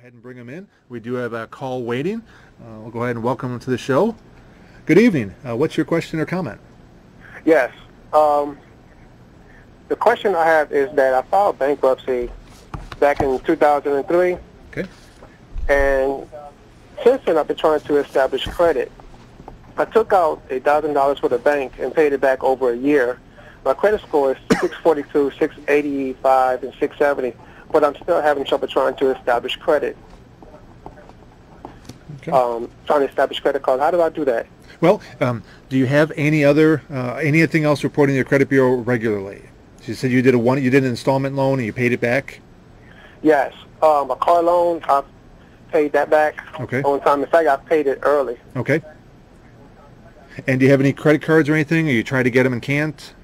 ahead and bring them in. We do have a call waiting. We'll go ahead and welcome them to the show. Good evening. What's your question or comment? Yes. The question I have is that I filed bankruptcy back in 2003. Okay. And since then I've been trying to establish credit. I took out $1,000 for the bank and paid it back over a year. My credit score is 642, 685, and 670, but I'm still having trouble trying to establish credit. Okay. Trying to establish credit cards. How do I do that? Well, do you have anything else reporting to your credit bureau regularly? So you said you did an installment loan and you paid it back? Yes. A car loan, I paid that back on time. In fact, I paid it early. Okay. And do you have any credit cards or anything, or you try to get them and can't?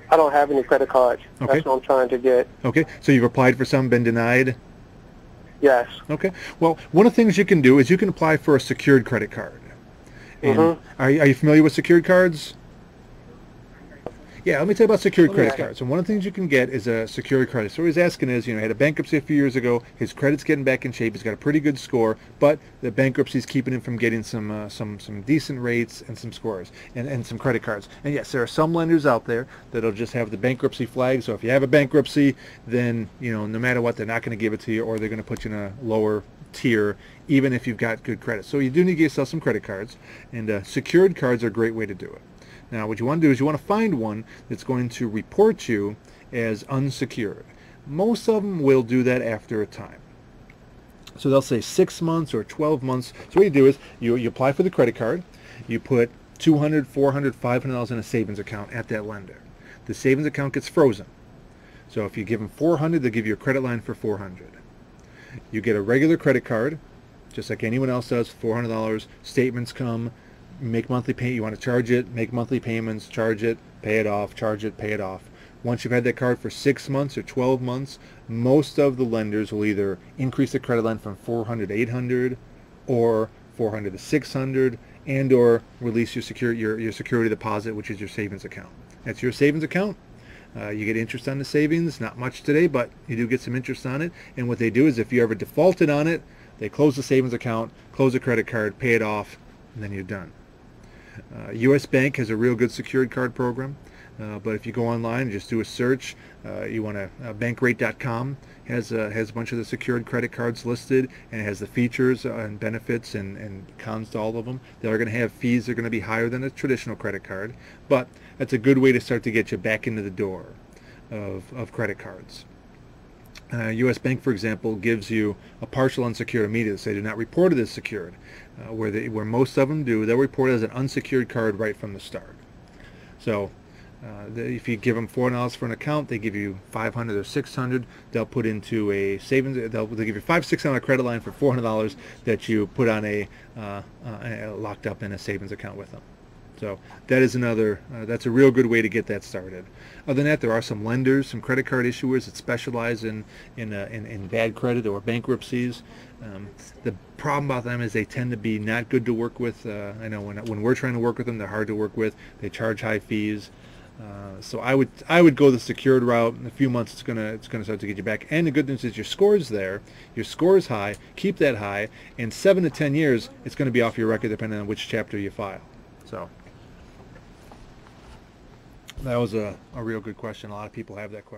I don't have any credit cards. Okay. That's what I'm trying to get. Okay. So you've applied for some, been denied? Yes. Okay. Well, one of the things you can do is you can apply for a secured credit card. And are you familiar with secured cards? Yeah, let me tell you about secured credit cards. And one of the things you can get is a secured credit. So what he's asking is, he had a bankruptcy a few years ago. His credit's getting back in shape. He's got a pretty good score, but the bankruptcy's keeping him from getting some decent rates and some scores and some credit cards. And yes, there are some lenders out there that'll just have the bankruptcy flag. So if you have a bankruptcy, then no matter what, they're not going to give it to you, or they're going to put you in a lower tier, even if you've got good credit. So you do need to get yourself some credit cards, and secured cards are a great way to do it. Now, what you want to do is you want to find one that's going to report you as unsecured. Most of them will do that after a time. So they'll say 6 months or 12 months. So what you do is you apply for the credit card. You put $200, $400, $500 in a savings account at that lender. The savings account gets frozen. So if you give them $400, they'll give you a credit line for $400. You get a regular credit card, just like anyone else does, $400. Statements come. Make monthly pay. You want to charge it, make monthly payments, charge it, pay it off, charge it, pay it off. Once you've had that card for 6 months or 12 months, most of the lenders will either increase the credit line from $400 to $800, or $400 to $600, and or release your security deposit, which is your savings account. That's your savings account. You get interest on the savings, not much today, but you do get some interest on it. And what they do is if you ever defaulted on it, they close the savings account, close the credit card, pay it off, and then you're done. U.S. Bank has a real good secured card program, but if you go online and just do a search, you want to bankrate.com has a bunch of the secured credit cards listed, and it has the features and benefits and cons to all of them. They are going to have fees that are going to be higher than a traditional credit card, but that's a good way to start to get you back into the door of credit cards. U.S. Bank, for example, gives you a partial unsecured immediately. So they do not report it as secured. Where most of them do, they'll report it as an unsecured card right from the start. So if you give them $400 for an account, they give you $500 or $600. They'll put into a savings. They'll give you $500-$600 credit line for $400 that you put on locked up in a savings account with them. So that is that's a real good way to get that started. Other than that, there are some lenders, some credit card issuers that specialize in bad credit or bankruptcies. The problem about them is they tend to be not good to work with. I know when we're trying to work with them, they're hard to work with. They charge high fees. So I would go the secured route. In a few months, it's gonna start to get you back. And the good news is your score's there. Your score's high. Keep that high. In 7 to 10 years, it's going to be off your record depending on which chapter you file. So that was a real good question. A lot of people have that question.